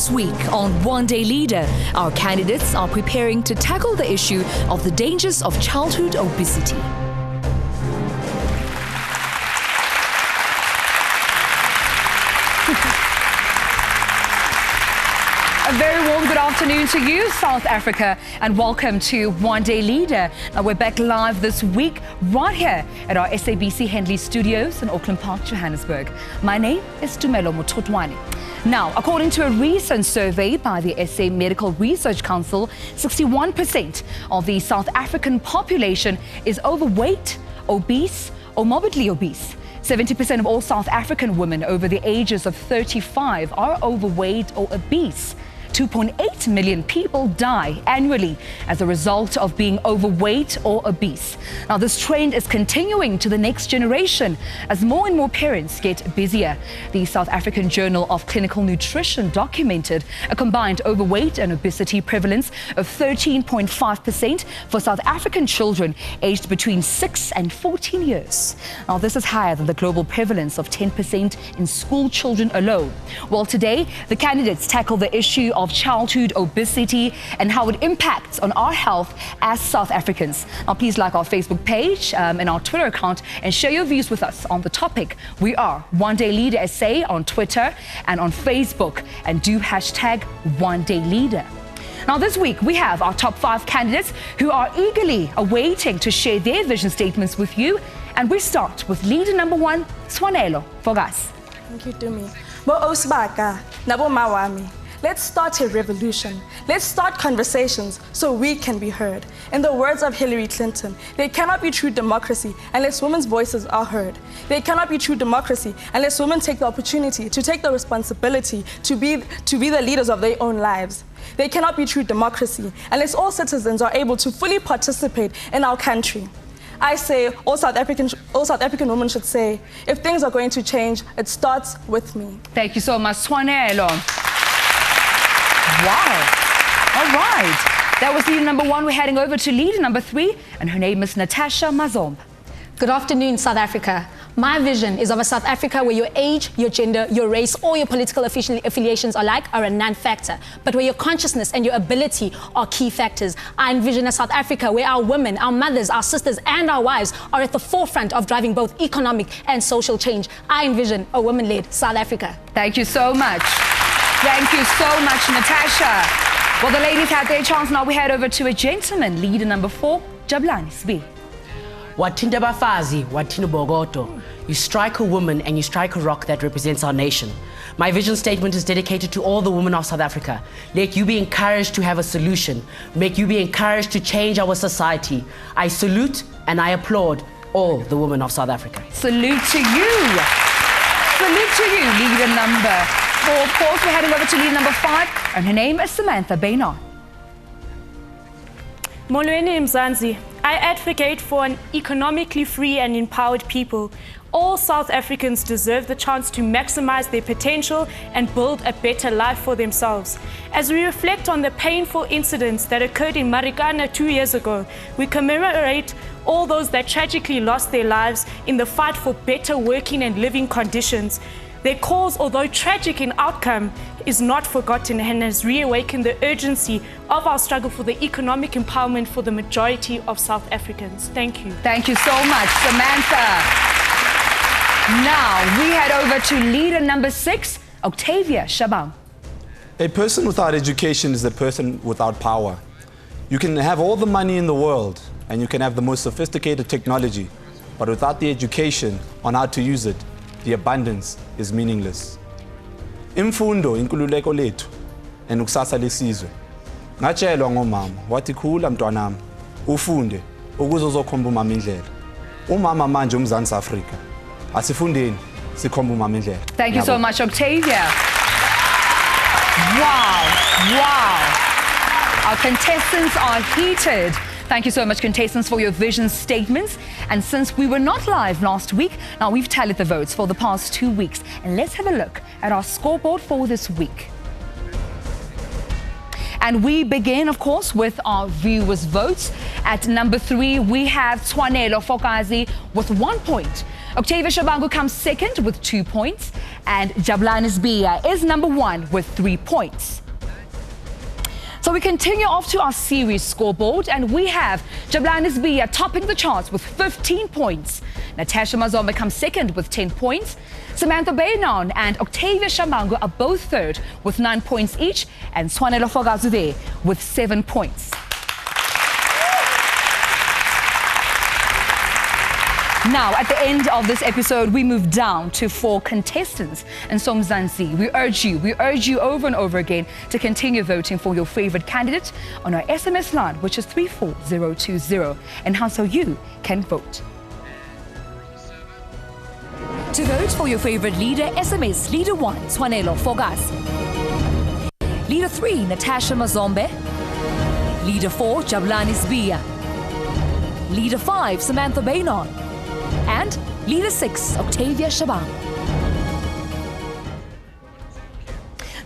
This week on One Day Leader, our candidates are preparing to tackle the issue of the dangers of childhood obesity. A very warm good afternoon to you, South Africa, and welcome to One Day Leader. Now, we're back live this week right here at our SABC Henley Studios in Auckland Park, Johannesburg. My name is Tshwanelo Fokazi. Now, according to a recent survey by the SA Medical Research Council, 61% of the South African population is overweight, obese, or morbidly obese. 70% of all South African women over the ages of 35 are overweight or obese. 2.8 million people die annually as a result of being overweight or obese. Now, this trend is continuing to the next generation as more and more parents get busier. The South African Journal of Clinical Nutrition documented a combined overweight and obesity prevalence of 13.5% for South African children aged between 6 and 14 years. Now, this is higher than the global prevalence of 10% in school children alone. Well, today, the candidates tackle the issue of childhood obesity and how it impacts on our health as South Africans. Now, please like our Facebook page and our Twitter account and share your views with us on the topic. We are One Day Leader SA on Twitter and on Facebook, and do hashtag One Day Leader. Now, this week we have our top 5 candidates who are eagerly awaiting to share their vision statements with you, and we start with leader number 1, Tshwanelo Fokazi. Thank you, Tumi. Bo Osbaka, Nabo Mawami. Let's start a revolution. Let's start conversations so we can be heard. In the words of Hillary Clinton, there cannot be true democracy unless women's voices are heard. There cannot be true democracy unless women take the opportunity to take the responsibility to be the leaders of their own lives. There cannot be true democracy unless all citizens are able to fully participate in our country. I say all South African women should say, if things are going to change, it starts with me. Thank you so much, Tshwanelo. Wow. All right. That was leader number 1. We're heading over to leader number 3, and her name is Matasha Mazomba. Good afternoon, South Africa. My vision is of a South Africa where your age, your gender, your race, or your political affiliations are a non-factor, but where your consciousness and your ability are key factors. I envision a South Africa where our women, our mothers, our sisters, and our wives are at the forefront of driving both economic and social change. I envision a women-led South Africa. Thank you so much. Thank you so much, Natasha. Well, the ladies had their chance. Now we head over to a gentleman, leader number 4, Jabulani Sibiya. Wathinda bafazi, wathinda bogoto. You strike a woman and you strike a rock that represents our nation. My vision statement is dedicated to all the women of South Africa. Let you be encouraged to have a solution. Make you be encouraged to change our society. I salute and I applaud all the women of South Africa. Salute to you. Salute to you, leader number 4. Of course, we're heading over to leader number 5, and her name is Samantha Beynon. Molweni Mzansi. I advocate for an economically free and empowered people. All South Africans deserve the chance to maximize their potential and build a better life for themselves. As we reflect on the painful incidents that occurred in Marikana 2 years ago, we commemorate all those that tragically lost their lives in the fight for better working and living conditions. Their cause, although tragic in outcome, is not forgotten and has reawakened the urgency of our struggle for the economic empowerment for the majority of South Africans. Thank you. Thank you so much, Samantha. Now, we head over to leader number 6, Octavia, Shabangu. A person without education is a person without power. You can have all the money in the world and you can have the most sophisticated technology, but without the education on how to use it, the abundance is meaningless. Imfundo inkululeko lethu enukusasa lesizwe. Ngatshelwa ngomama wathi khula mntwanami ufunde ukuze uzokhomba umama indlela. Umama manje uMzansi Afrika. Asifundeni sikhomba umama indlela. Thank you so much, Octavia. Wow. Wow. Our contestants are heated. Thank you so much, contestants, for your vision statements. And since we were not live last week, now we've tallied the votes for the past 2 weeks. And let's have a look at our scoreboard for this week. And we begin, of course, with our viewers' votes. At number 3, we have Tshwanelo Fokazi with 1 point. Octavia Shabangu comes second with 2 points, and Jabulani Sibiya is number 1 with 3 points. So we continue off to our series scoreboard, and we have Jabulani Sibiya topping the charts with 15 points. Matasha Mazomba comes second with 10 points. Samantha Beynon and Octavia Shabangu are both third with 9 points each, and Tshwanelo Fokazi there with 7 points. Now, at the end of this episode, we move down to 4 contestants. And so, Mzansi, we urge you over and over again to continue voting for your favorite candidate on our SMS line, which is 34020. And how so you can vote. To vote for your favorite leader, SMS Leader 1, Tshwanelo Fokazi. Leader 3, Matasha Mazomba. Leader 4, Jabulani Sibiya. Leader 5, Samantha Beynon. And Leader 6, Octavia Shabangu.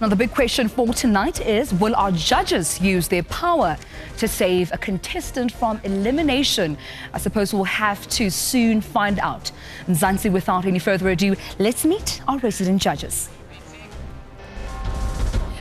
Now, the big question for tonight is, will our judges use their power to save a contestant from elimination? I suppose we'll have to soon find out. Nzansi, without any further ado, let's meet our resident judges.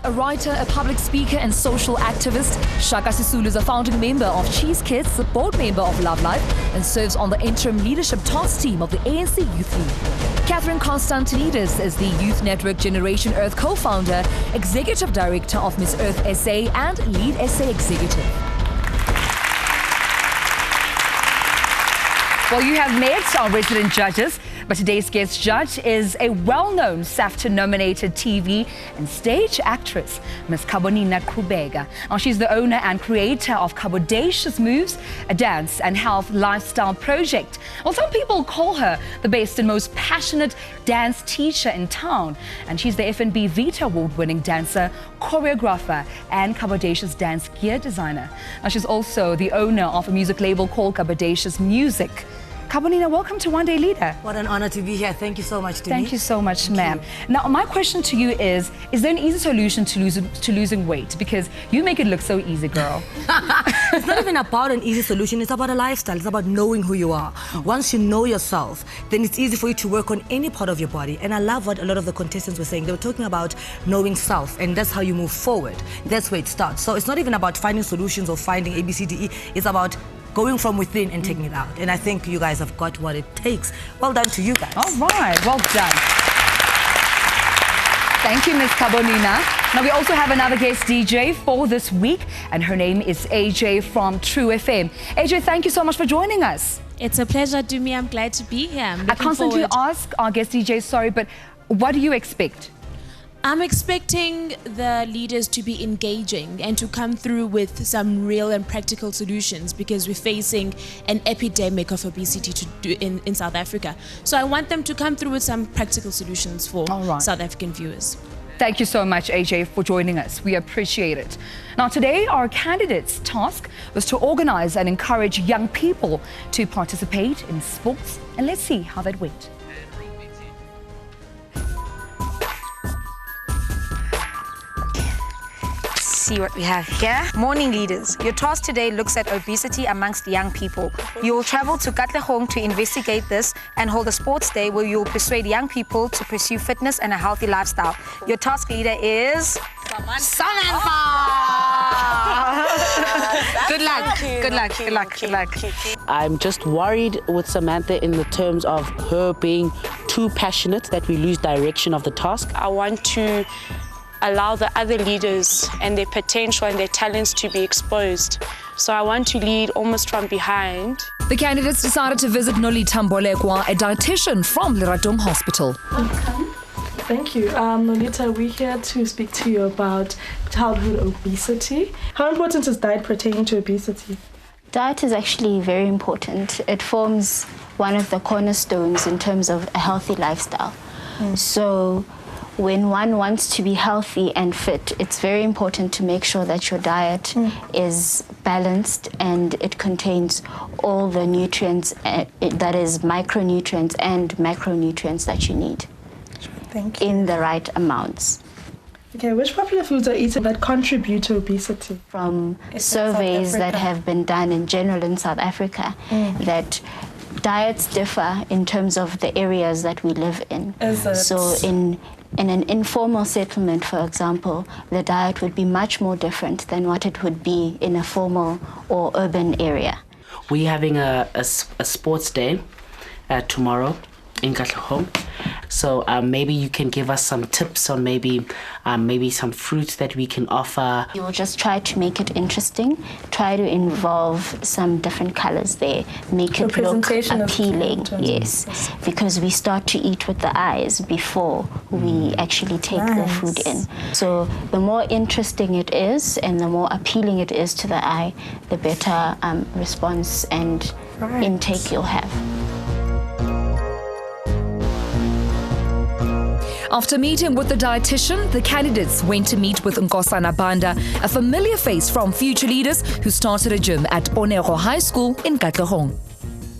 A writer, a public speaker and social activist, Shaka Sisulu is a founding member of Cheese Kids, a board member of Love Life, and serves on the interim leadership task team of the ANC Youth League. Catherine Constantinides is the Youth Network Generation Earth co-founder, executive director of Miss Earth SA and lead SA executive. Well, you have met our resident judges, but today's guest judge is a well-known SAFTA-nominated TV and stage actress, Ms. Kabonina Kubega. Now, she's the owner and creator of Kabodacious Moves, a dance and health lifestyle project. Well, some people call her the best and most passionate dance teacher in town. And she's the FNB Vita Award-winning dancer, choreographer, and Kabodacious dance gear designer. Now, she's also the owner of a music label called Kabodacious Music. Kabonina, welcome to One Day Leader. What an honor to be here. Thank you so much, Tumi. Thank you so much, ma'am. Now, my question to you is there an easy solution to losing weight? Because you make it look so easy, girl. It's not even about an easy solution. It's about a lifestyle. It's about knowing who you are. Once you know yourself, then it's easy for you to work on any part of your body. And I love what a lot of the contestants were saying. They were talking about knowing self, and that's how you move forward. That's where it starts. So it's not even about finding solutions or finding A, B, C, D, E. It's about going from within and taking it out. And I think you guys have got what it takes. Well done to you guys. All right, well done. Thank you, Ms. Kabonina. Now, we also have another guest DJ for this week, and her name is AJ from True FM. AJ, thank you so much for joining us. It's a pleasure, Tumi. I'm glad to be here. I constantly ask our guest DJ, sorry, but what do you expect? I'm expecting the leaders to be engaging and to come through with some real and practical solutions, because we're facing an epidemic of obesity in South Africa. So I want them to come through with some practical solutions for South African viewers. Thank you so much, AJ, for joining us. We appreciate it. Now, today, our candidates' task was to organize and encourage young people to participate in sports. And let's see how that went. See what we have here. Morning leaders. Your task today looks at obesity amongst young people. You will travel to Katlehong to investigate this and hold a sports day where you will persuade young people to pursue fitness and a healthy lifestyle. Your task leader is Samantha. Good luck. Good luck. Good luck. Good luck. I'm just worried with Samantha in the terms of her being too passionate that we lose direction of the task. I want to allow the other leaders and their potential and their talents to be exposed. So I want to lead almost from behind. The candidates decided to visit Nolita Mbolekwa, a dietitian from Leradong Hospital. Welcome. Thank you. Nolita, we're here to speak to you about childhood obesity. How important is diet pertaining to obesity? Diet is actually very important. It forms one of the cornerstones in terms of a healthy lifestyle. So when one wants to be healthy and fit, it's very important to make sure that your diet is balanced and it contains all the nutrients, that is micronutrients and macronutrients that you need. Thank you. In the right amounts. Okay, which popular foods are eaten that contribute to obesity? From surveys that have been done in general in South Africa, that diets differ in terms of the areas that we live in. Is it? So in an informal settlement, for example, the diet would be much more different than what it would be in a formal or urban area. We're having a sports day tomorrow in Katlehong. So maybe you can give us some tips on maybe some fruits that we can offer. You will just try to make it interesting, try to involve some different colors there, make it look appealing, yes, because we start to eat with the eyes before we actually take the food in. So the more interesting it is and the more appealing it is to the eye, the better response and intake you'll have. After meeting with the dietitian, the candidates went to meet with Nkosana Banda, a familiar face from Future Leaders who started a gym at Onero High School in Katlehong.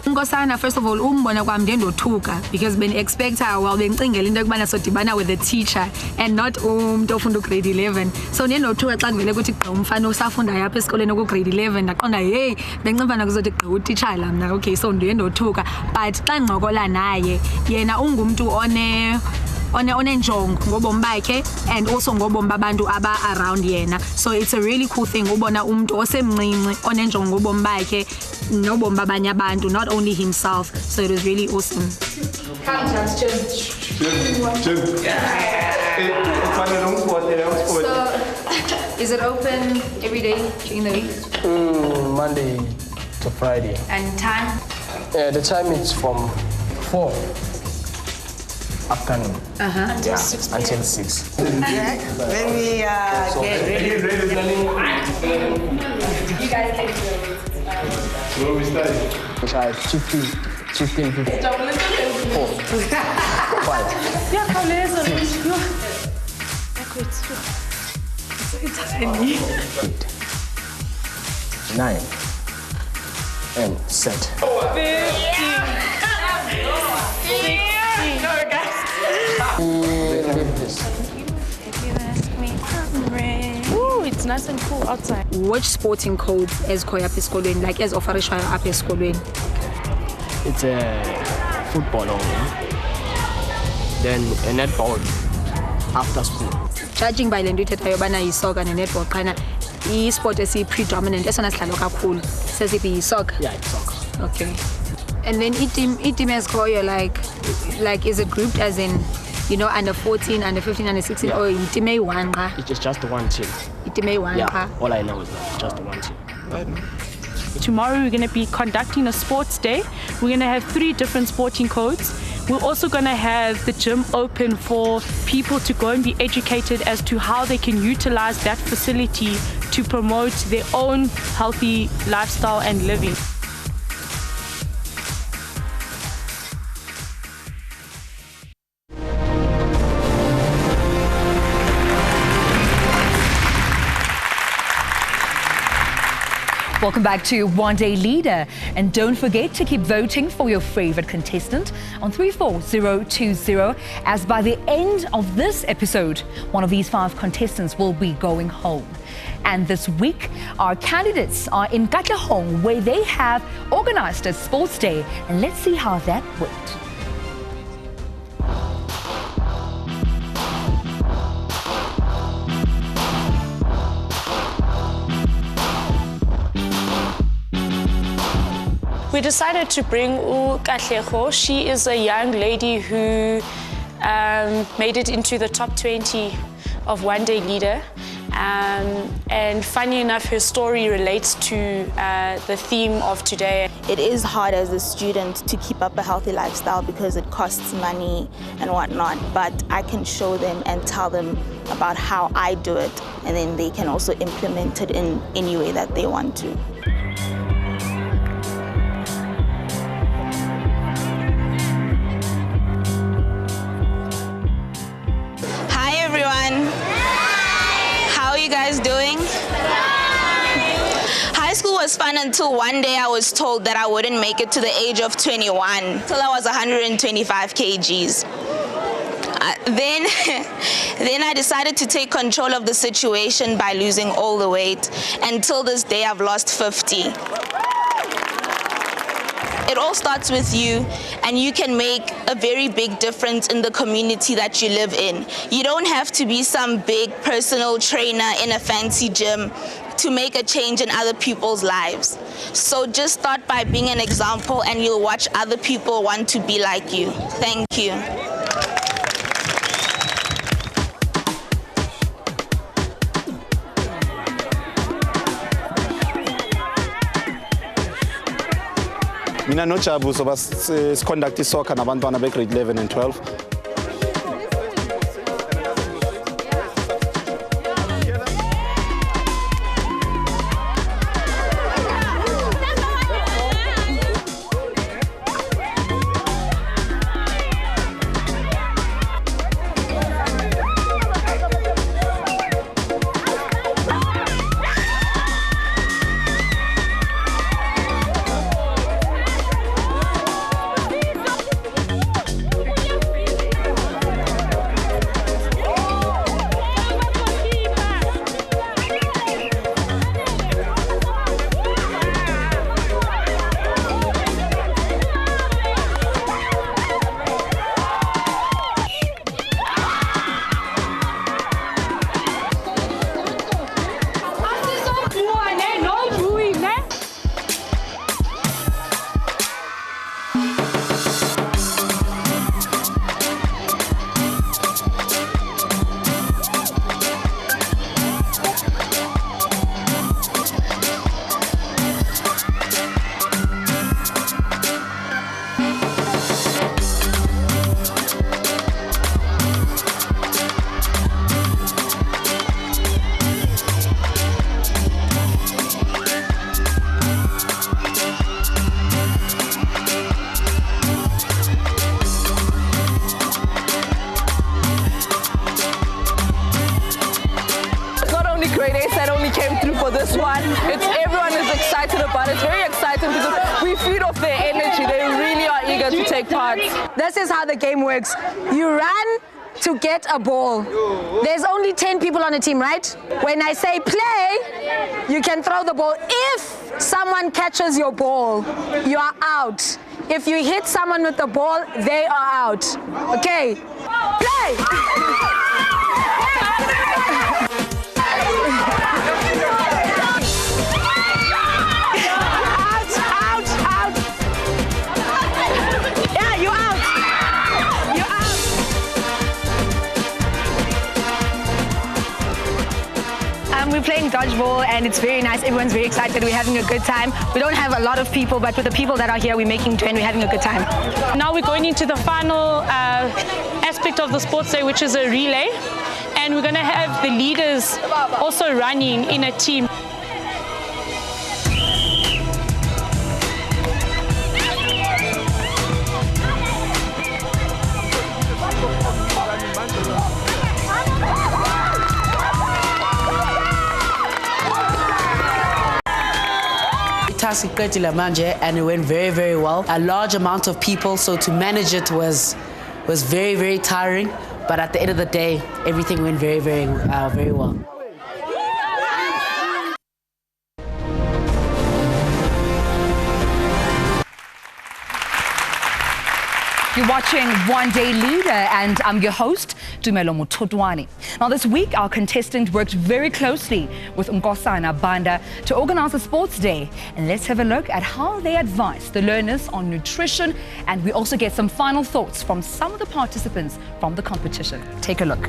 Nkosana, first of all, umbona kwami ndendothuka because beni-expecta well bengicingela into yokubana sodibana with the teacher and not umuntu ofunda grade 11. So ndendothuka xa kuvele kuthi gqa umfana osafundayo apha esikoleni ku-grade 11 ndaqonda hey bencimfana kuzothi gqa utitshala mna. Okay, so ndendothuka but xa ncokola naye yena ungumntu onenjongo ngobomi bakhe and also ngobomi babantu aba around yena. So it's a really cool thing ubona umuntu osemncinci onenjongo ngobomi bakhe nobomi babanye abantu, not only himself. So it was really awesome. So is it open every day during the week? Monday to Friday. And time? The time is from 4 afternoon. Until 6 until 6. Let me get ready. You guys can do it. Where we study? Which are 15, 4, 5. Yeah, how It's 9 and set. Ooh, it's nice and cool outside. Which sporting codes as koya apha esikolweni, like as offerishwayo apha esikolweni? It's a football only. Then a netball after school. Judging by le nto ithethayo yobana yisoccer ne-netball qana i-sport esi-predominant esona sidlalo kakhulu sesiphi yisoccer? Yeah, it's soccer. Okay. And then i-team ezikhoyo like is it grouped as in, you know, under 14, under 15, under 16, or i-team eyi-one qa? It's just one team. I-team eyi-one qa? All I know is that it's just one team. Tomorrow we're going to be conducting a sports day. We're going to have 3 different sporting codes. We're also going to have the gym open for people to go and be educated as to how they can utilize that facility to promote their own healthy lifestyle and living. Welcome back to One Day Leader, and don't forget to keep voting for your favorite contestant on 34020, as by the end of this episode, one of these 5 contestants will be going home. And this week, our candidates are in Katlehong, where they have organized a sports day, and let's see how that went. We decided to bring Katlehong. She is a young lady who made it into the top 20 of One Day Leader. And funny enough, her story relates to the theme of today. It is hard as a student to keep up a healthy lifestyle because it costs money and whatnot, but I can show them and tell them about how I do it, and then they can also implement it in any way that they want to. Hi everyone. How are you guys doing? High school was fun until one day I was told that I wouldn't make it to the age of 21 till I was 125 kgs. Then I decided to take control of the situation by losing all the weight. Until this day, I've lost 50. It all starts with you, and you can make a very big difference in the community that you live in. You don't have to be some big personal trainer in a fancy gym to make a change in other people's lives. So just start by being an example, and you'll watch other people want to be like you. Thank you. Mina no Jabu so bas conduct soccer nabantwana be grade 11 and 12. This one, everyone is excited about it. It's very exciting because we feed off their energy. They really are eager to take part. This is how the game works. You run to get a ball. There's only 10 people on a team, right? When I say play, you can throw the ball. If someone catches your ball, you are out. If you hit someone with the ball, they are out. Okay, play! We're playing dodgeball and it's very nice. Everyone's very excited. We're having a good time. We don't have a lot of people, but with the people that are here, we're making do and we're having a good time. Now we're going into the final aspect of the sports day, which is a relay. And we're going to have the leaders also running in a team. And it went very, very well. A large amount of people, so to manage it was very, very tiring. But at the end of the day, everything went very, very well. You're watching One Day Leader, and I'm your host, Tshwanelo Fokazi. Now, this week, our contestant worked very closely with Nkosana Banda to organize a sports day. And let's have a look at how they advise the learners on nutrition. And we also get some final thoughts from some of the participants from the competition. Take a look.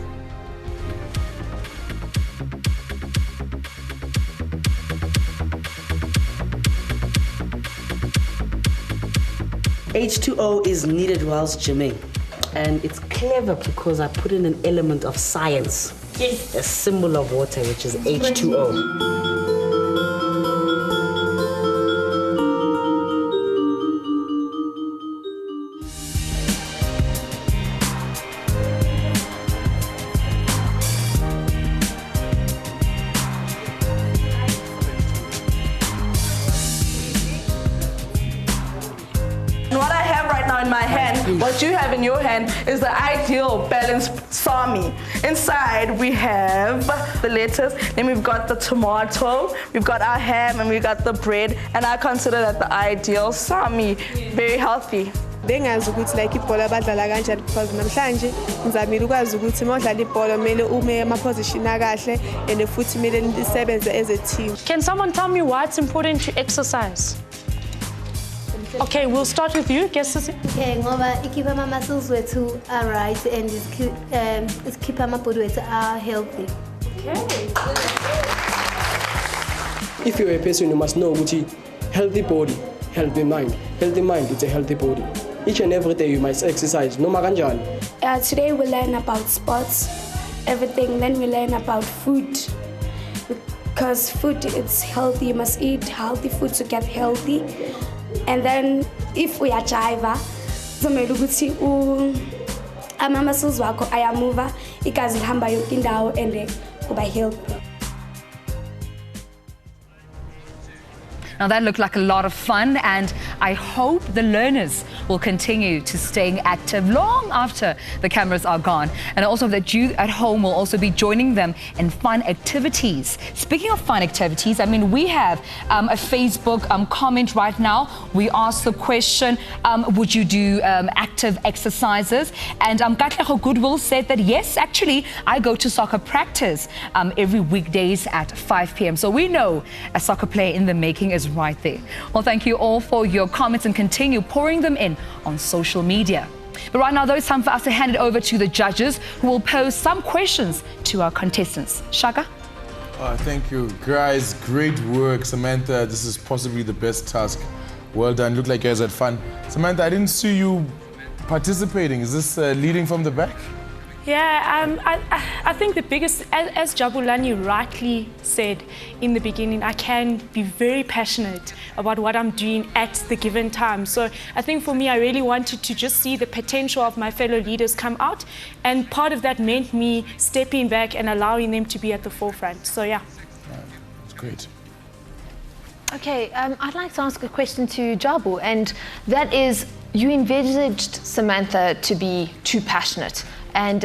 H2O is needed whilst gymming, and it's clever because I put in an element of science. Yes. A symbol of water, which is H2O. What I have right now in my hand And what you have in your hand is the ideal balanced sami. Inside we have the lettuce, then we've got the tomato, we've got our ham, and we've got the bread. And I consider that the ideal sami. Very healthy. Bengazi ukuthi like ibhola badlala kanjani because namhlanje ngizamile ukwazi ukuthi mawudlala ibhola kumele ume ema position akahle and futhi kumele nisebenze as a team. Can someone tell me why it's important to exercise? Okay, we'll start with you. Guess this. Okay, ngoba ikhipha ama muscles wethu are right and is keep ama body wethu are healthy. Okay. If you're a person, you must know ukuthi healthy body, healthy mind. Healthy mind, it's a healthy body. Each and every day you must exercise, no matter kanjani. Today we learn about sports, everything. Then we learn about food. Because food is healthy, you must eat healthy food to get healthy. And then if we are jiva, kumele ukuthi ama muscles wakho ayamuva, igazi lihamba yonke indawo and kuba healthy. Now that looked like a lot of fun, and I hope the learners will continue to staying active long after the cameras are gone. And also that you at home will also be joining them in fun activities. Speaking of fun activities, I mean, we have a Facebook comment right now. We asked the question, would you do active exercises? And Katlego Goodwill said that yes, actually, I go to soccer practice every weekdays at 5 p.m. So we know a soccer player in the making is right there. Well, thank you all for your comments and continue pouring them in on social media. But right now, though, it's time for us to hand it over to the judges who will pose some questions to our contestants. Shaka? Thank you. Guys, great work. Samantha, this is possibly the best task. Well done. Looked like you guys had fun. Samantha, I didn't see you participating. Is this leading from the back? Yeah, I think the biggest, as Jabulani rightly said in the beginning, I can be very passionate about what I'm doing at the given time. So I think for me, I really wanted to just see the potential of my fellow leaders come out. And part of that meant me stepping back and allowing them to be at the forefront. So yeah. That's great. Okay, I'd like to ask a question to Jabu, and that is, you envisaged Samantha to be too passionate. And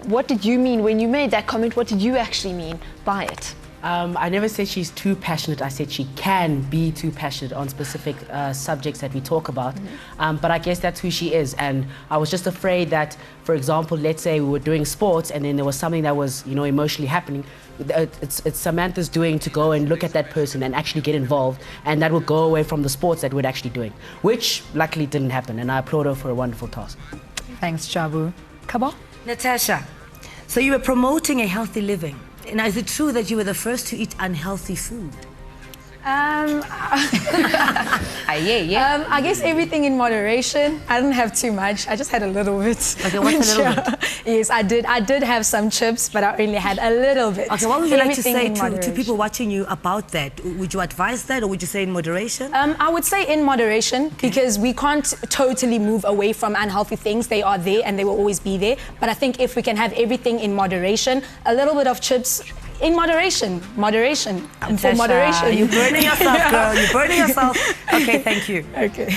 what did you mean when you made that comment? What did you actually mean by it? I never said she's too passionate. I said she can be too passionate on specific subjects that we talk about. But I guess that's who she is. And I was just afraid that, for example, let's say we were doing sports and then there was something that was, you know, emotionally happening. It's Samantha's doing to go and look at that person and actually get involved, and that will go away from the sports that we're actually doing, which luckily didn't happen. And I applaud her for a wonderful task. Thanks, Jabu. Kabo? Natasha, so you were promoting a healthy living. And is it true that you were the first to eat unhealthy food? I guess everything in moderation. I didn't have too much. I just had a little bit. Okay, what's a little bit? Yes, I did have some chips, but I only had a little bit. Okay, what would you like to say to people watching you about that? Would you advise that, or would you say in moderation? I would say in moderation, because we can't totally move away from unhealthy things. They are there and they will always be there. But I think if we can have everything in moderation, a little bit of chips, in moderation. Moderation. And for moderation. You're burning yourself, girl. You're burning yourself. Okay, thank you. Okay.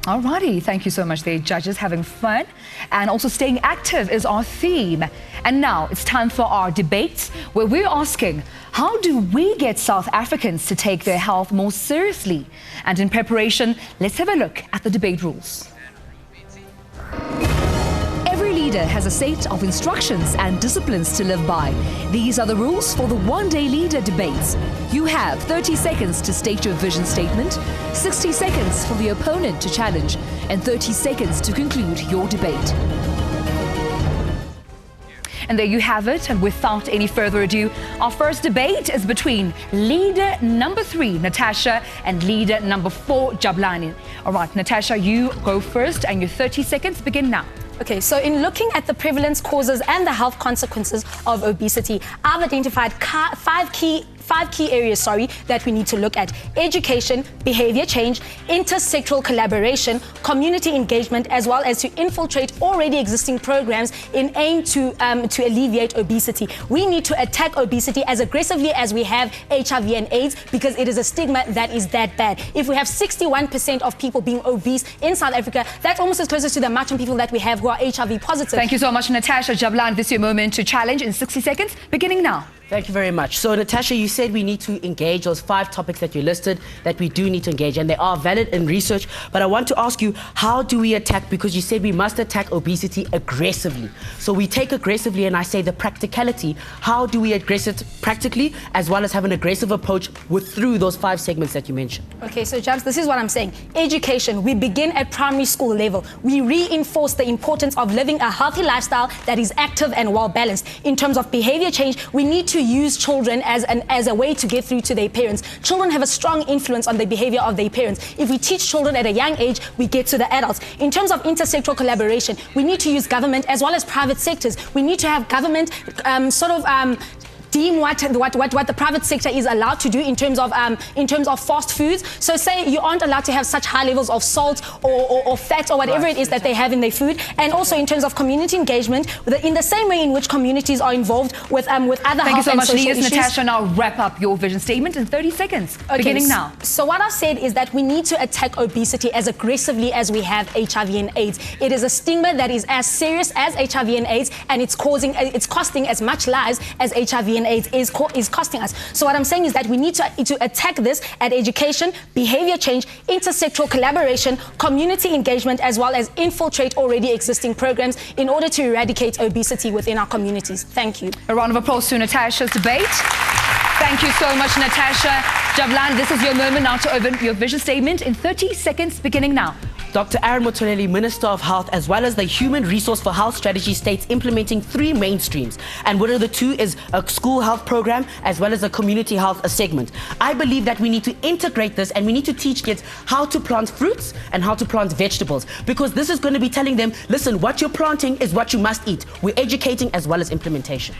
Alrighty, thank you so much there, judges. Having fun and also staying active is our theme. And now it's time for our debate, where we're asking, how do we get South Africans to take their health more seriously? And in preparation, let's have a look at the debate rules. Every leader has a set of instructions and disciplines to live by. These are the rules for the one-day leader debates. You have 30 seconds to state your vision statement, 60 seconds for the opponent to challenge, and 30 seconds to conclude your debate. And there you have it. And without any further ado, our first debate is between leader number 3, Natasha, and leader number 4, Jabulani. All right, Natasha, you go first, and your 30 seconds begin now. Okay, so in looking at the prevalence, causes and the health consequences of obesity, I've identified 5 key key areas, that we need to look at: education, behavior change, intersectoral collaboration, community engagement, as well as to infiltrate already existing programs in aim to alleviate obesity. We need to attack obesity as aggressively as we have HIV and AIDS, because it is a stigma that is that bad. If we have 61% of people being obese in South Africa, that's almost as close as to the amount of people that we have who are HIV positive. Thank you so much, Natasha. Jabulani, this is your moment to challenge in 60 seconds, beginning now. Thank you very much. So, Natasha, you said we need to engage those 5 topics that you listed that we do need to engage, and they are valid in research. But I want to ask you, how do we attack? Because you said we must attack obesity aggressively. So we take aggressively, and I say the practicality. How do we address it practically, as well as have an aggressive approach through those 5 segments that you mentioned? Okay, so Jabs, this is what I'm saying. Education, we begin at primary school level. We reinforce the importance of living a healthy lifestyle that is active and well balanced. In terms of behavior change, we need to use children as a way to get through to their parents. Children have a strong influence on the behavior of their parents. If we teach children at a young age, we get to the adults. In terms of intersectoral collaboration, we need to use government as well as private sectors. We need to have government deem what the private sector is allowed to do in terms of fast foods. So say you aren't allowed to have such high levels of salt or fat or whatever it is that they have in their food. And also in terms of community engagement, in the same way in which communities are involved with other Thank you so much, issues. Natasha. Now wrap up your vision statement in 30 seconds, beginning now. So what I've said is that we need to attack obesity as aggressively as we have HIV and AIDS. It is a stigma that is as serious as HIV and AIDS, and it's costing as much lives as HIV and AIDS is costing us. So what I'm saying is that we need to attack this at education, behavior change, intersectoral collaboration, community engagement, as well as infiltrate already existing programs in order to eradicate obesity within our communities. Thank you. A round of applause to Natasha's debate. Thank you so much, Natasha. Jabulani, this is your moment now to open your vision statement in 30 seconds, beginning now. Dr. Aaron Motsoaledi, Minister of Health, as well as the Human Resource for Health strategy, states implementing 3 mainstreams. And one of the 2 is a school health program, as well as a community health segment. I believe that we need to integrate this, and we need to teach kids how to plant fruits and how to plant vegetables, because this is going to be telling them, listen, what you're planting is what you must eat. We're educating as well as implementation.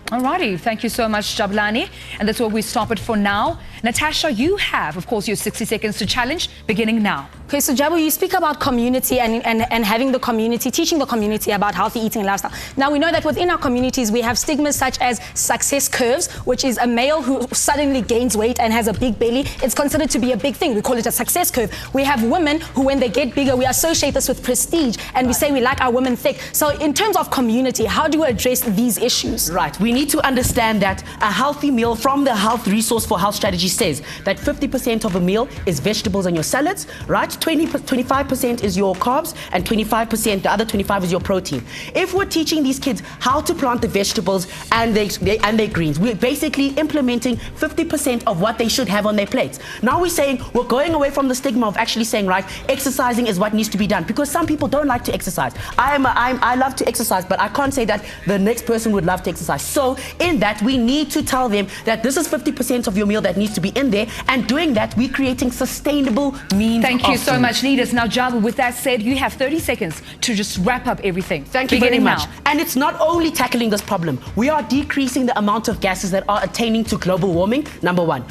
Alrighty, thank you so much, Jabulani. And that's where we stop it for now. Natasha, you have, of course, your 60 seconds to challenge, beginning now. Okay, so Jabu, you speak about community and having the community, teaching the community about healthy eating and lifestyle. Now, we know that within our communities, we have stigmas such as success curves, which is a male who suddenly gains weight and has a big belly. It's considered to be a big thing. We call it a success curve. We have women who, when they get bigger, we associate this with prestige, and we say we like our women thick. So in terms of community, how do we address these issues? Right, we need to understand that a healthy meal from the Health Resource for Health strategy says that 50% of a meal is vegetables and your salads, right? 25% is your carbs, and 25%, the other 25 is your protein. If we're teaching these kids how to plant the vegetables and their greens, we're basically implementing 50% of what they should have on their plates. Now we're saying we're going away from the stigma of actually saying, right, exercising is what needs to be done, because some people don't like to exercise. I love to exercise, but I can't say that the next person would love to exercise. So in that, we need to tell them that this is 50% of your meal that needs to be in there, and doing that, we're creating sustainable means. Thank you so much, leaders. Now, Jabu, with that said, you have 30 seconds to just wrap up everything. Thank you very much. And it's not only tackling this problem, we are decreasing the amount of gases that are attaining to global warming, number 1.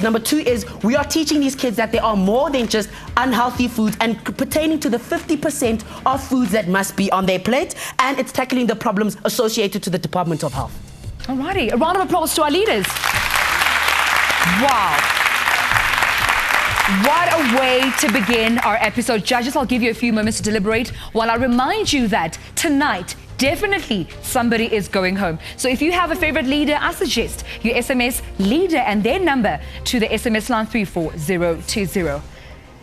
Number 2 is we are teaching these kids that there are more than just unhealthy foods and pertaining to the 50% of foods that must be on their plate, and it's tackling the problems associated to the Department of Health. Alrighty, a round of applause to our leaders. Wow. What a way to begin our episode. Judges, I'll give you a few moments to deliberate while I remind you that tonight, definitely somebody is going home. So if you have a favorite leader, I suggest you SMS leader and their number to the SMS line 34020.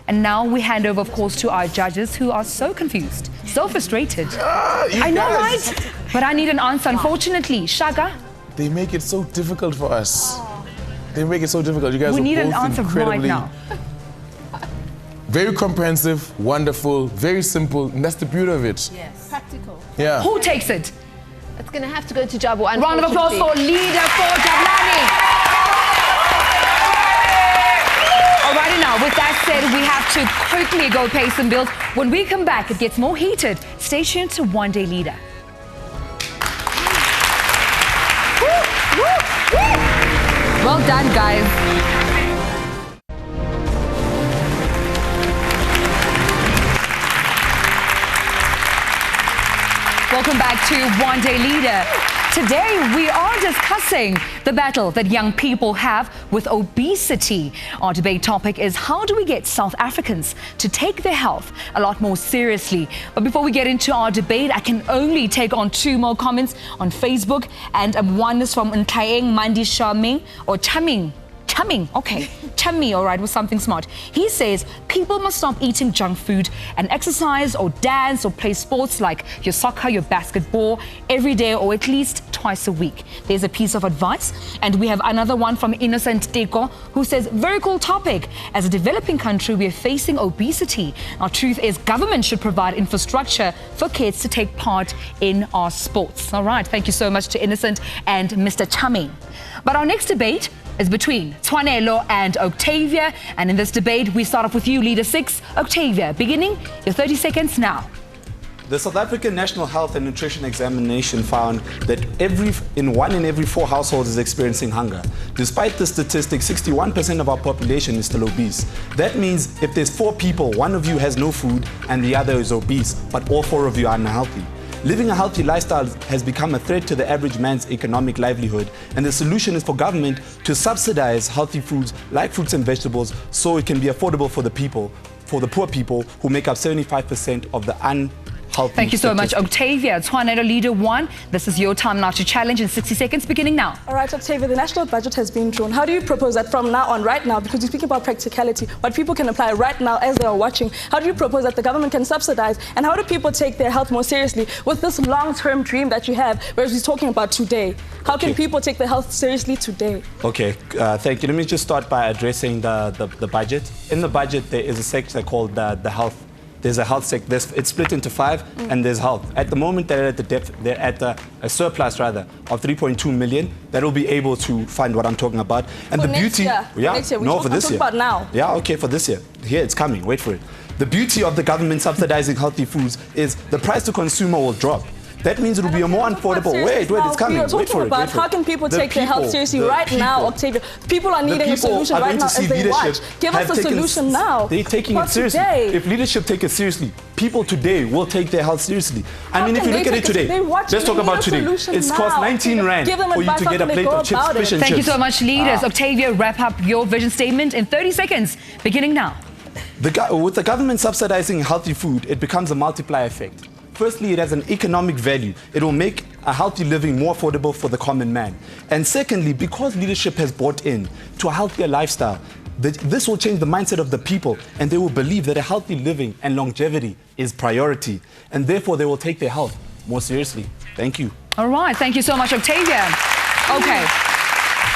And now we hand over, of course, to our judges who are so confused, so frustrated. I know, right? But I need an answer, unfortunately. Shaka? They make it so difficult for us. They make it so difficult. You guys we are need both an answer right now. Very comprehensive, wonderful, very simple, and that's the beauty of it. Yes. Practical. Yeah. Who takes it? It's going to have to go to Jabu. Round of applause for leader for Jabulani. Alrighty, now, with that said, we have to quickly go pay some bills. When we come back, it gets more heated. Stay tuned to One Day Leader. Woo, woo, woo. Well done, guys. Welcome back to One Day Leader. Today we are discussing the battle that young people have with obesity. Our debate topic is how do we get South Africans to take their health a lot more seriously? But before we get into our debate, I can only take on 2 more comments on Facebook, and one is from Ntayeng Mandi Shaming or Chaming. Okay, Chummy, all right, was something smart. He says people must stop eating junk food and exercise or dance or play sports like your soccer, your basketball every day or at least twice a week. There's a piece of advice. And we have another one from Innocent Teko who says, very cool topic. As a developing country, we are facing obesity. Our truth is government should provide infrastructure for kids to take part in our sports. All right, thank you so much to Innocent and Mr. Chummy. But our next debate is between Tshwanelo and Octavia. And in this debate, we start off with you, Leader 6, Octavia. Beginning your 30 seconds now. The South African National Health and Nutrition Examination found that 1 in every 4 households is experiencing hunger. Despite the statistic, 61% of our population is still obese. That means if there's 4 people, 1 of you has no food and the other is obese, but all 4 of you are unhealthy. Living a healthy lifestyle has become a threat to the average man's economic livelihood, and the solution is for government to subsidize healthy foods like fruits and vegetables so it can be affordable for the people, for the poor people who make up 75% of the unhealthy. Thank you so much, Octavia. Tshwanelo, Leader 1, this is your time now to challenge in 60 seconds, beginning now. All right, Octavia, the national budget has been drawn. How do you propose that from now on, right now, because you're speaking about practicality, what people can apply right now as they are watching, how do you propose that the government can subsidize, and how do people take their health more seriously with this long-term dream that you have, whereas we're talking about today? How can people take their health seriously today? Okay, thank you. Let me just start by addressing the budget. In the budget, there is a sector called the health. There's a health sector. It's split into 5, and there's health. At the moment, they're at a surplus rather of 3.2 million. That will be able to fund what I'm talking about. And for the beauty, next year. No, for this year. About now. Yeah, okay, for this year. Here, it's coming. Wait for it. The beauty of the government subsidizing healthy foods is the price to consumer will drop. That means it will be a more affordable. Wait, it's coming. Wait for it. How can people take their health seriously right now, Octavia? People are needing a solution right now as they watch. Give us a solution now. They're taking it seriously. If leadership take it seriously, people today will take their health seriously. I mean, if you look at it today, let's talk about today. It's cost 19 rand for you to get a plate of chips, fish and chips. Thank you so much, leaders. Octavia, wrap up your vision statement in 30 seconds, beginning now. With the government subsidizing healthy food, it becomes a multiplier effect. Firstly, it has an economic value. It will make a healthy living more affordable for the common man. And secondly, because leadership has bought in to a healthier lifestyle, this will change the mindset of the people, and they will believe that a healthy living and longevity is priority, and therefore they will take their health more seriously. Thank you. All right, thank you so much, Octavia. Okay.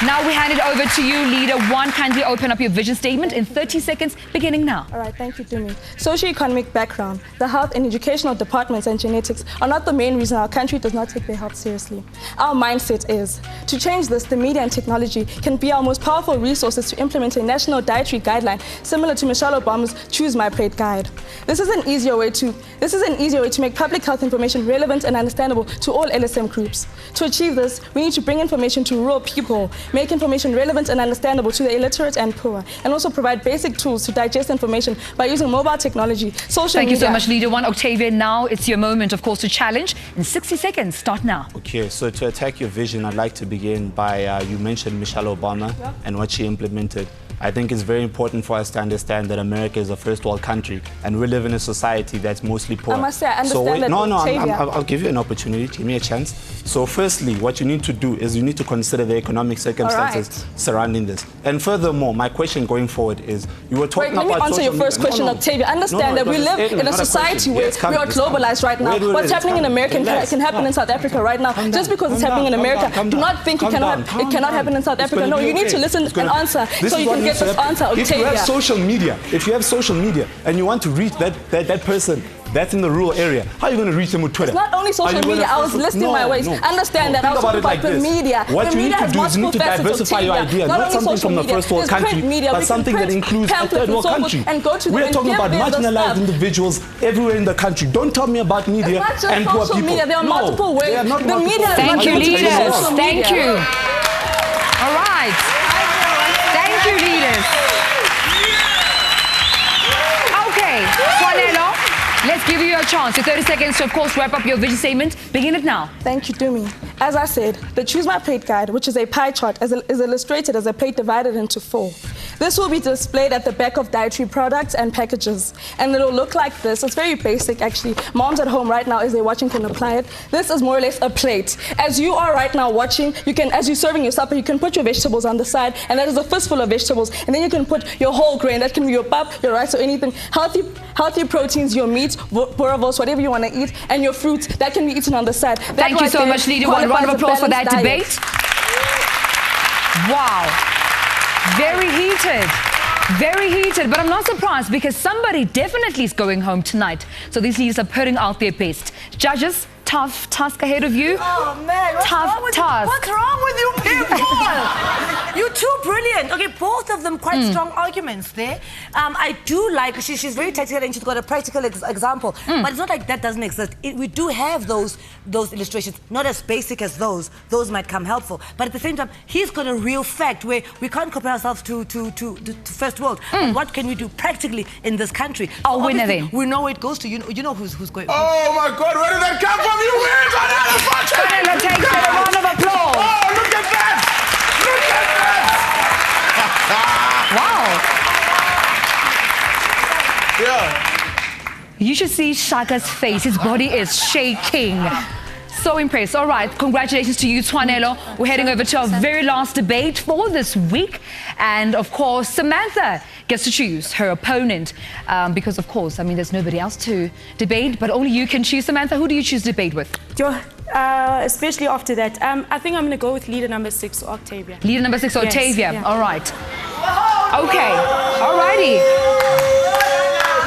Now we hand it over to you, Leader 1. Kindly open up your vision statement in 30 seconds, beginning now. All right, thank you, Tumi. Socioeconomic background, the health and educational departments and genetics are not the main reason our country does not take their health seriously. Our mindset is, to change this, the media and technology can be our most powerful resources to implement a national dietary guideline similar to Michelle Obama's Choose My Plate guide. This is an easier way to make public health information relevant and understandable to all LSM groups. To achieve this, we need to bring information to rural people, make information relevant and understandable to the illiterate and poor, and also provide basic tools to digest information by using mobile technology, social media. Thank you so much, Leader 1. Octavia, now it's your moment, of course, to challenge in 60 seconds. Start now. Okay, so to attack your vision, I'd like to begin by, you mentioned Michelle Obama and what she implemented. I think it's very important for us to understand that America is a first world country and we live in a society that's mostly poor. I must say, I understand that. I'll give you an opportunity, give me a chance. So firstly, what you need to do is you need to consider the economic circumstances surrounding this. And furthermore, my question going forward is, you were talking about... Let me answer your first question, Octavia. Understand that we live in a society where we are globalized right now. What's happening in America can happen in South Africa right now. Just because it's happening in America, do not think it cannot happen in South Africa. No, you need to listen and answer so you can get this answer, Octavia. If you have social media and you want to reach that person that's in the rural area, how are you going to reach them with Twitter? It's not only social media. I was listing my ways. Understand that I was talking about the media. What you need to do is you need to diversify your idea, not something from the first world country, but something that includes a third world country. We are talking about marginalized individuals everywhere in the country. Don't tell me about media and poor people. There are multiple ways. The media. Thank you, leaders. Thank you. All right. Thank you, leaders. Okay, Tshwanelo, let's give you a chance. Your 30 seconds to, of course, wrap up your vision statement. Begin it now. Thank you, Tumi. As I said, the Choose My Plate guide, which is a pie chart, is illustrated as a plate divided into 4. This will be displayed at the back of dietary products and packages. And it'll look like this. It's very basic, actually. Moms at home right now, as they're watching, can apply it. This is more or less a plate. As you are right now watching, you can, as you're serving your supper, you can put your vegetables on the side, and that is a fistful of vegetables. And then you can put your whole grain. That can be your pap, your rice, or anything. Healthy proteins, your meat, boerewors, whatever you want to eat, and your fruits. That can be eaten on the side. Thank you so much, leader. One round of applause for that debate. Wow. Very heated. Very heated, but I'm not surprised because somebody definitely is going home tonight. So these leaders are putting out their best. Judges, tough task ahead of you. Oh man, what's wrong with you people? You're too brilliant. Okay, both of them quite strong arguments there. I do like, she's very tactical and she's got a practical example, but it's not like that doesn't exist. We do have those illustrations, not as basic as those. Those might come helpful, but at the same time, he's got a real fact where we can't compare ourselves to first world. But what can we do practically in this country? I'll win it then. We know where it goes to. You know who's going. Oh my God, where did that come from? You win! Tshwanelo takes it. A round of applause. Oh, look at that! Look at that! Wow. Yeah. You should see Shaka's face. His body is shaking. So impressed. All right, congratulations to you, Tshwanelo. We're heading over to our very last debate for this week. And of course, Samantha gets to choose her opponent because, of course, I mean, there's nobody else to debate, but only you can choose. Samantha, who do you choose to debate with? Especially after that. I think I'm going to go with leader number 6, Octavia. Leader number 6, Octavia. Yes, yeah. All right. Okay. All righty.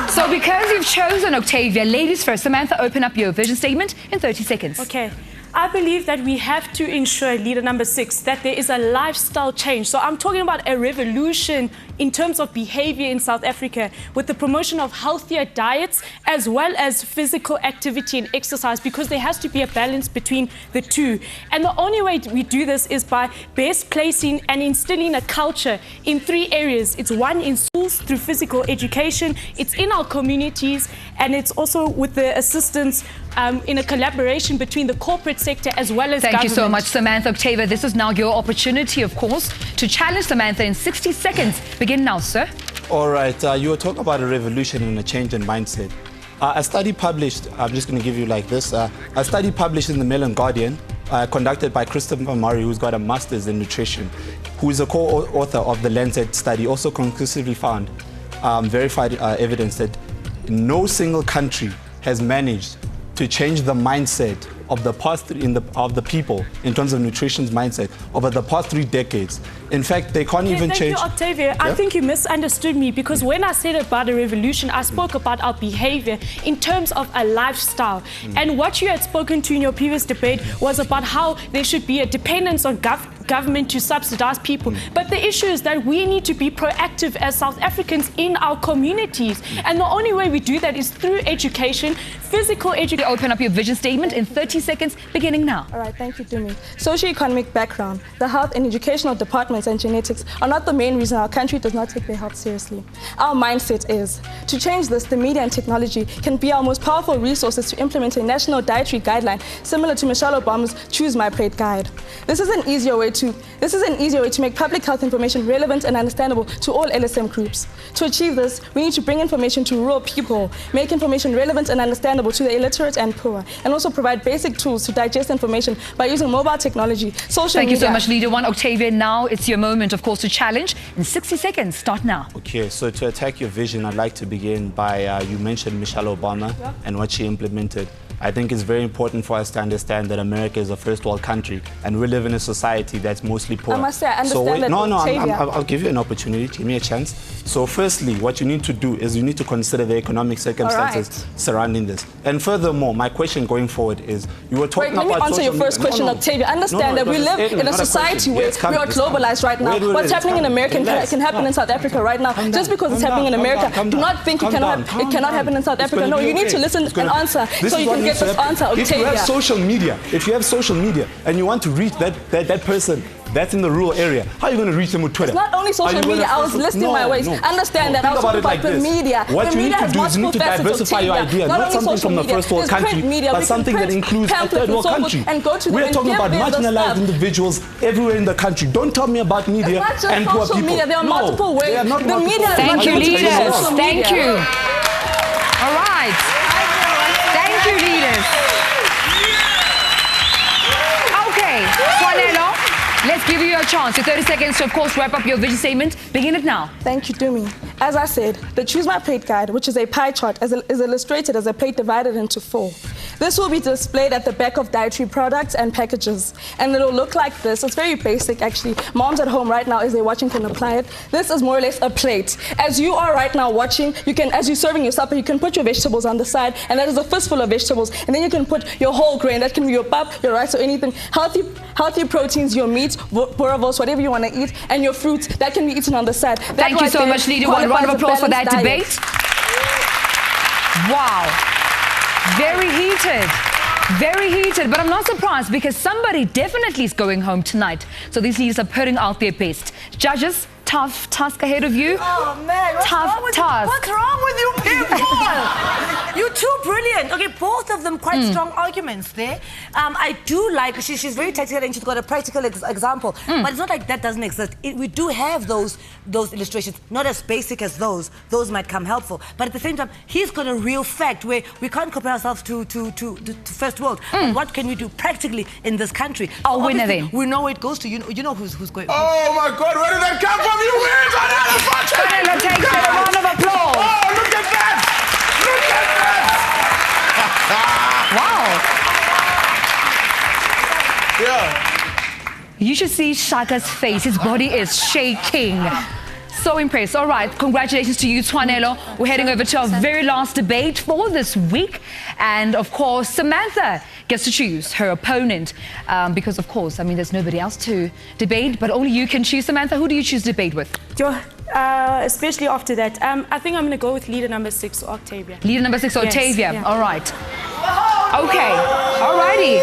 So because you've chosen Octavia, ladies first, Samantha, open up your vision statement in 30 seconds. Okay. I believe that we have to ensure, leader number 6, that there is a lifestyle change. So I'm talking about a revolution in terms of behavior in South Africa with the promotion of healthier diets as well as physical activity and exercise, because there has to be a balance between the two. And the only way we do this is by best placing and instilling a culture in 3 areas. It's one in schools through physical education, it's in our communities, and it's also with the assistance in a collaboration between the corporate sector as well as government. Thank you so much, Samantha. Octavia, this is now your opportunity, of course, to challenge Samantha in 60 seconds. Begin now, sir. All right, you were talking about a revolution and a change in mindset. A study published, I'm just going to give you like this, a study published in the Mail and Guardian, conducted by Christopher Murray, who's got a master's in nutrition, who is a co-author of the Lancet study, also conclusively found verified evidence that no single country has managed to change the mindset of the past of the people in terms of nutrition's mindset over the past 3 decades. In fact, they can't even change. Thank you, Octavia. Yeah? I think you misunderstood me, because when I said about a revolution, I spoke about our behavior in terms of a lifestyle. And what you had spoken to in your previous debate was about how there should be a dependence on government to subsidize people. But the issue is that we need to be proactive as South Africans in our communities. And the only way we do that is through education, physical education. Open up your vision statement in 30 seconds, beginning now. All right, thank you, Tumi. Socioeconomic background, the health and educational departments and genetics are not the main reason our country does not take their health seriously. Our mindset is. To change this, the media and technology can be our most powerful resources to implement a national dietary guideline similar to Michelle Obama's Choose My Plate guide. This is an easier way to make public health information relevant and understandable to all LSM groups. To achieve this, we need to bring information to rural people, make information relevant and understandable to the illiterate and poor, and also provide basic tools to digest information by using mobile technology, social media. Thank you so much, Leader 1. Octavia, now it's your moment, of course, to challenge in 60 seconds. Start now. Okay, so to attack your vision, I'd like to begin by, you mentioned Michelle Obama and what she implemented. I think it's very important for us to understand that America is a first world country and we live in a society that's mostly poor. I must say, I understand that. I'll give you an opportunity, give me a chance. So firstly, what you need to do is you need to consider the economic circumstances surrounding this. And furthermore, my question going forward is, you were talking about... Let me answer your first question, Octavia. Understand that we live in a society where we are globalized right now. What's happening in America can happen in South Africa right now. Just because it's happening in America, do not think it cannot happen in South Africa. No, you need to listen and answer so you can get this answer, Octavia. If you have social media, and you want to reach that person That's in the rural area. How are you going to reach them with Twitter? It's not only social media. I was listing my ways. Understand that. I was talking about the media. What you need to do is you need to diversify your idea. Not something from the first world country, but something that includes a third world country. We're talking about marginalized individuals everywhere in the country. Don't tell me about media and poor people. Media. There are multiple ways. The media. Thank you, leaders. Thank you. All right. Thank you, leaders. Okay, Tshwanelo, let's give you a chance. Your 30 seconds to, of course, wrap up your vision statement. Begin it now. Thank you, Tumi. As I said, the Choose My Plate guide, which is a pie chart, is illustrated as a plate divided into 4. This will be displayed at the back of dietary products and packages. And it'll look like this. It's very basic, actually. Moms at home right now, as they're watching, can apply it. This is more or less a plate. As you are right now watching, you can, as you're serving your supper, you can put your vegetables on the side, and that is a fistful of vegetables. And then you can put your whole grain. That can be your pap, your rice, or anything. Healthy proteins, your meat, boerewors, whatever you want to eat, and your fruits. That can be eaten on the side. Thank you so much, leader. One round of applause for that debate. Wow. Very heated, but I'm not surprised because somebody definitely is going home tonight. So these leaders are putting out their best. Judges, tough task ahead of you. Oh man, what's wrong with you people? You're too brilliant. Okay, both of them quite strong arguments there. I do like, she's very technical and she's got a practical example. But it's not like that doesn't exist. We do have those illustrations, not as basic as those. Those might come helpful. But at the same time, he's got a real fact where we can't compare ourselves to first world. But what can we do practically in this country? I'll win then. We know where it goes to. You know who's going. Oh my God, where did that come from? You win! Tshwanelo takes it. A round of applause. Oh, look at that! Look at that! Wow. Yeah. You should see Shaka's face. His body is shaking. So impressed. All right, congratulations to you, Tshwanelo. We're heading over to our very last debate for this week. And of course, Samantha gets to choose her opponent because, of course, I mean, there's nobody else to debate, but only you can choose. Samantha, who do you choose to debate with? Especially after that. I think I'm going to go with leader number 6, Octavia. Leader number 6, Octavia. Yeah. All right. Okay. All righty.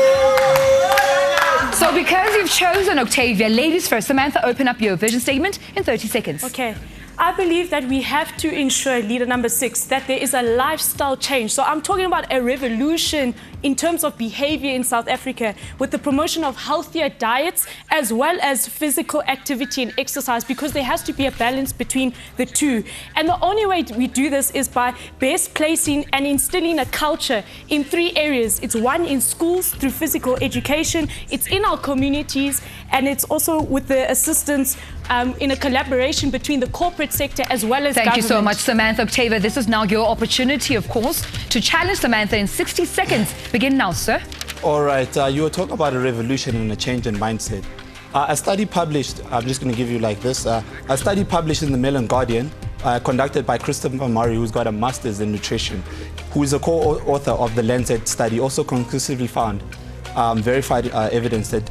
So because you've chosen Octavia, ladies first, Samantha, open up your vision statement in 30 seconds. Okay. I believe that we have to ensure, leader number 6, that there is a lifestyle change. So I'm talking about a revolution in terms of behavior in South Africa with the promotion of healthier diets as well as physical activity and exercise, because there has to be a balance between the two. And the only way we do this is by best placing and instilling a culture in 3 areas. It's 1 in schools through physical education, it's in our communities, and it's also with the assistance in a collaboration between the corporate sector as well as government. Thank you so much, Samantha. Octavia, this is now your opportunity, of course, to challenge Samantha in 60 seconds. Begin now, sir. All right, you were talking about a revolution and a change in mindset. A study published, I'm just going to give you like this, a study published in the Mail and Guardian, conducted by Christopher Murray, who's got a master's in nutrition, who is a co-author of the Lancet study, also conclusively found verified evidence that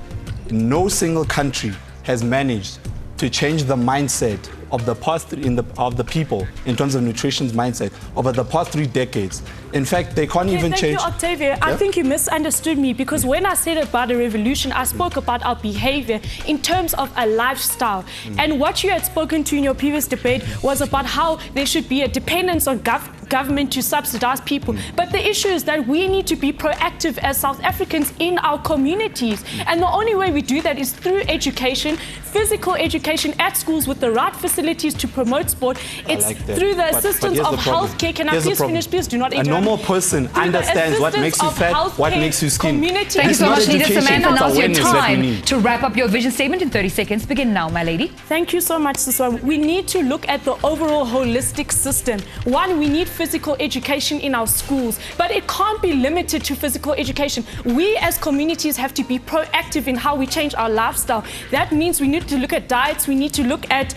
no single country has managed to change the mindset of the people in terms of nutrition's mindset over the past 3 decades. In fact, they can't even change. Thank you, Octavia. I think you misunderstood me, because when I said about a revolution, I spoke about our behavior in terms of a lifestyle. And what you had spoken to in your previous debate was about how there should be a dependence on government to subsidize people. But the issue is that we need to be proactive as South Africans in our communities. And the only way we do that is through education, physical education at schools with the right facilities to promote sport. It's through the assistance of healthcare. Can I please finish? Please do not interrupt. A normal person understands what makes you fat, what makes you skinny. Thank you so much, leader Samantha. Now's your time to wrap up your vision statement in 30 seconds. Begin now, my lady. Thank you so much, Siswa. We need to look at the overall holistic system. 1, we need physical education in our schools, but it can't be limited to physical education. We as communities have to be proactive in how we change our lifestyle. That means we need to look at diets, we need to look at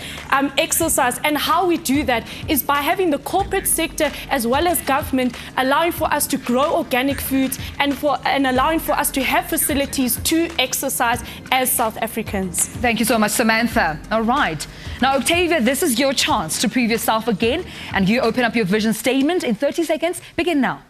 exercise, and how we do that is by having the corporate sector as well as government allowing for us to grow organic foods and allowing for us to have facilities to exercise as South Africans. Thank you so much, Samantha. All right. Now, Octavia, this is your chance to prove yourself again, and you open up your vision statement in 30 seconds. Begin now.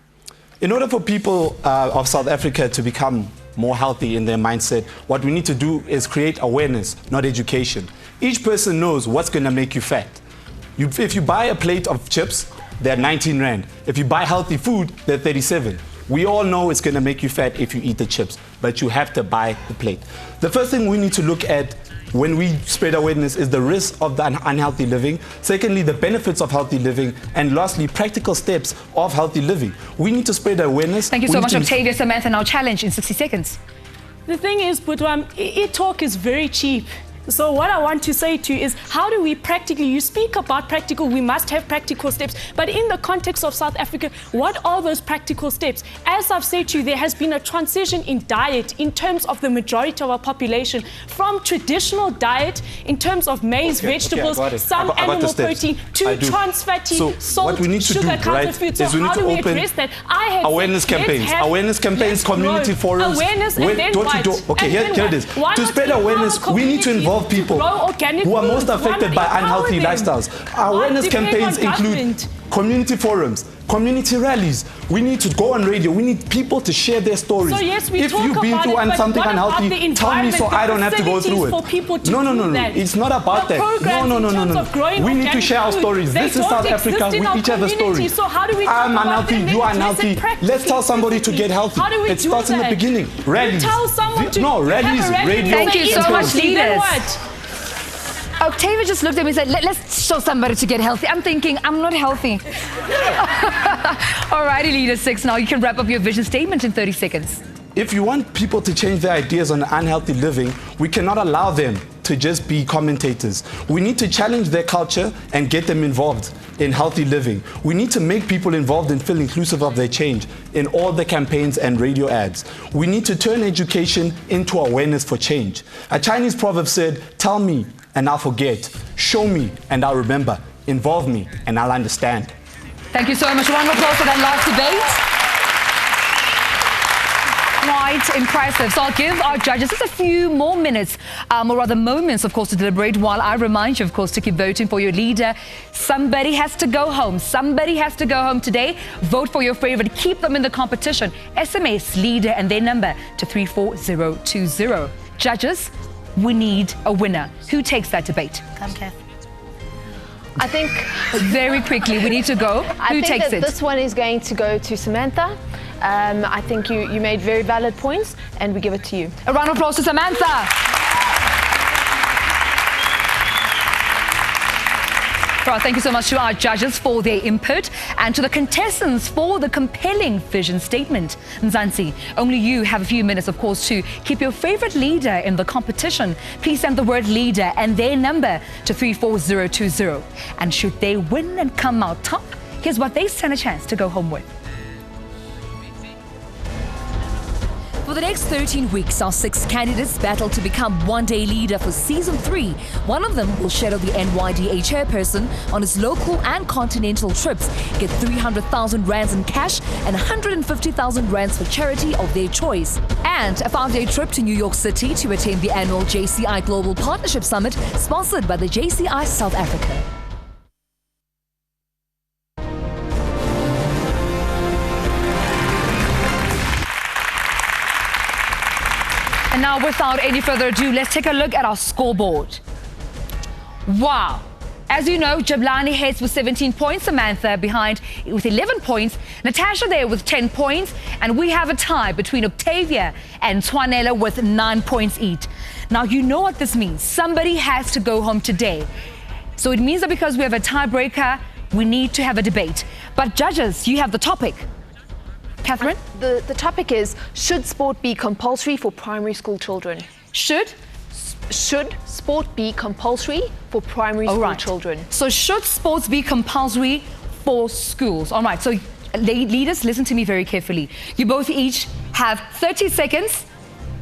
In order for people of South Africa to become more healthy in their mindset, what we need to do is create awareness, not education. Each person knows what's going to make you fat. If you buy a plate of chips, they're 19 Rand. If you buy healthy food, they're 37. We all know it's going to make you fat if you eat the chips, but you have to buy the plate. The first thing we need to look at when we spread awareness is the risk of the unhealthy living. Secondly, the benefits of healthy living. And lastly, practical steps of healthy living. We need to spread awareness. Thank you so much, Octavia. Samantha, now challenge in 60 seconds. The thing is, Butwam, talk is very cheap. So what I want to say to you is, how do we practically, you speak about practical, we must have practical steps, but in the context of South Africa, what are those practical steps? As I've said to you, there has been a transition in diet in terms of the majority of our population from traditional diet in terms of maize, vegetables, some animal protein, to trans fatty, salt, sugar, counter food. So how do we address that? I have awareness campaigns, community forums. Awareness, and then what? Okay, here it is. To spread awareness, we need to involve people who are most affected by unhealthy lifestyles. Awareness campaigns include community forums, community rallies. We need to go on radio. We need people to share their stories. So yes, we if talk you've been about through it, something unhealthy, tell me so I don't have to go through it. No. It's not about that. No. We need to share our stories. This is South Africa. We each have a story. So how do we I'm unhealthy, you are unhealthy. Let's tell somebody to get healthy. It starts in the beginning. Rallies. Tell someone to rallies, radio. Thank you so much, leaders. Octavia just looked at me and said, let's show somebody to get healthy. I'm thinking, I'm not healthy. Alrighty, Leader 6, now you can wrap up your vision statement in 30 seconds. If you want people to change their ideas on unhealthy living, we cannot allow them to just be commentators. We need to challenge their culture and get them involved in healthy living. We need to make people involved and feel inclusive of their change in all the campaigns and radio ads. We need to turn education into awareness for change. A Chinese proverb said, tell me and I'll forget. Show me and I'll remember. Involve me and I'll understand. Thank you so much. One more applause for that last debate. Quite impressive. So I'll give our judges just a few more minutes, or rather moments, of course, to deliberate, while I remind you, of course, to keep voting for your leader. Somebody has to go home. Somebody has to go home today. Vote for your favorite. Keep them in the competition. SMS leader and their number to 34020. Judges, we need a winner. Who takes that debate? Come, Kath. I think very quickly we need to go. Who takes it? This one is going to go to Samantha. I think you made very valid points, and we give it to you. A round of applause to Samantha. Right, thank you so much to our judges for their input and to the contestants for the compelling vision statement. Nzansi, only you have a few minutes, of course, to keep your favorite leader in the competition. Please send the word leader and their number to 34020. And should they win and come out top, here's what they stand a chance to go home with. For the next 13 weeks, our 6 candidates battle to become one-day leader for Season 3. One of them will shadow the NYDA chairperson on his local and continental trips, get 300,000 rands in cash and 150,000 rands for charity of their choice. And a 5-day trip to New York City to attend the annual JCI Global Partnership Summit, sponsored by the JCI South Africa. And now, without any further ado, let's take a look at our scoreboard. Wow. As you know, Jabulani heads with 17 points, Samantha behind with 11 points, Natasha there with 10 points, and we have a tie between Octavia and Tshwanelo with 9 points each. Now, you know what this means. Somebody has to go home today. So it means that because we have a tiebreaker, we need to have a debate. But judges, you have the topic. Catherine? The topic is, should sport be compulsory for primary school children? Should sport be compulsory for primary school children? So should sports be compulsory for schools? All right, so leaders, listen to me very carefully. You both each have 30 seconds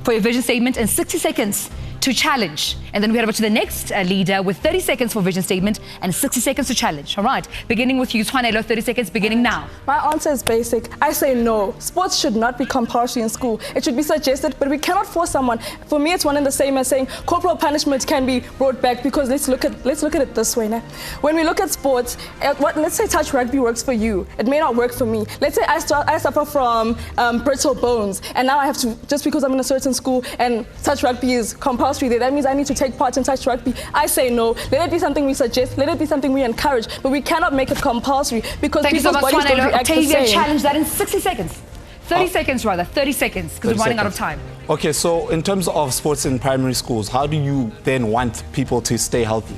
for your vision statement and 60 seconds to challenge. And then we head over to the next leader with 30 seconds for vision statement and 60 seconds to challenge. All right, beginning with you, Tshwanelo, 30 seconds, beginning now. My answer is basic. I say no. Sports should not be compulsory in school. It should be suggested, but we cannot force someone. For me, it's one and the same as saying corporal punishment can be brought back, because let's look at it this way now. When we look at sports, let's say touch rugby works for you. It may not work for me. Let's say I suffer from brittle bones, and now I have to, just because I'm in a certain school and touch rugby is compulsory there, that means I need to take part in touch rugby. I say no. Let it be something we suggest. Let it be something we encourage, but we cannot make it compulsory, because people's bodies don't react the same. Octavia, challenge that in 60 seconds. 30 seconds rather, 30 seconds, because we're running out of time. Okay, so in terms of sports in primary schools, how do you then want people to stay healthy?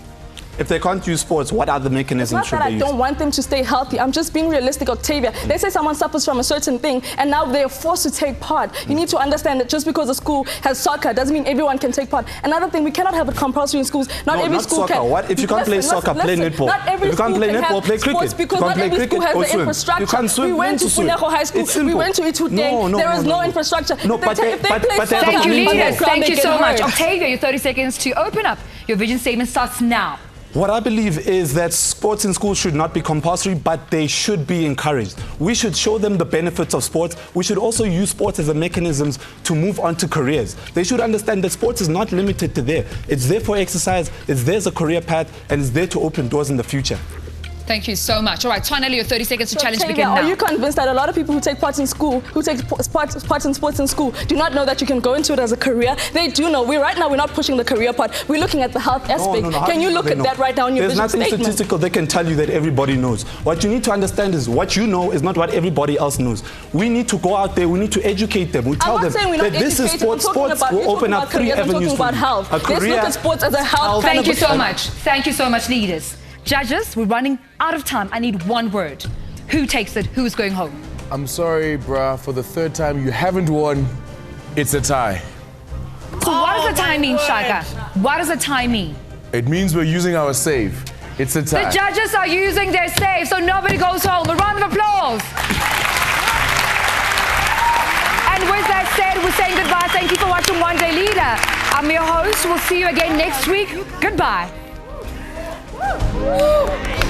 If they can't use sports, what other mechanisms should they use? It's not that I don't want them to stay healthy. I'm just being realistic, Octavia. Let's say someone suffers from a certain thing and now they're forced to take part. You need to understand that just because a school has soccer doesn't mean everyone can take part. Another thing, we cannot have it compulsory in schools. Not every school soccer. can. What if you can't play soccer? Play netball. Not every if you can't play netball, play cricket. Because not every school has the infrastructure. You can't swim. We went to Funeko High School. We went to Ituteng. There is no infrastructure. Thank you, leaders. Thank you so much. Octavia, your 30 seconds to open up. Your vision statement starts now. What I believe is that sports in schools should not be compulsory, but they should be encouraged. We should show them the benefits of sports. We should also use sports as a mechanism to move on to careers. They should understand that sports is not limited to there. It's there for exercise, it's there as a career path, and it's there to open doors in the future. Thank you so much. All right, Tshwanelo, your 30 seconds to challenge Octavia, begin now. are you convinced that a lot of people who take part in school, who take part in sports in school, do not know that you can go into it as a career? They do know. Right now, we're not pushing the career part. We're looking at the health aspect. Can you look at that right now in your vision statement? There's nothing statistical they can tell you that everybody knows. What you need to understand is what you know is not what everybody else knows. We need to go out there. We need to educate them. We tell them that this is sports. Sports will open up 3 avenues for you. Let's look at sports as a health. Thank you so much. Thank you so much, leaders. Judges, we're running out of time. I need one word. Who takes it? Who's going home? I'm sorry, bruh. For the 3rd time, you haven't won. It's a tie. So what does the tie mean, Shaka? What does the tie mean? It means we're using our save. It's a tie. The judges are using their save, so nobody goes home. A round of applause. And with that said, we're saying goodbye. Thank you for watching One Day Leader. I'm your host. We'll see you again next week. Goodbye. Woo!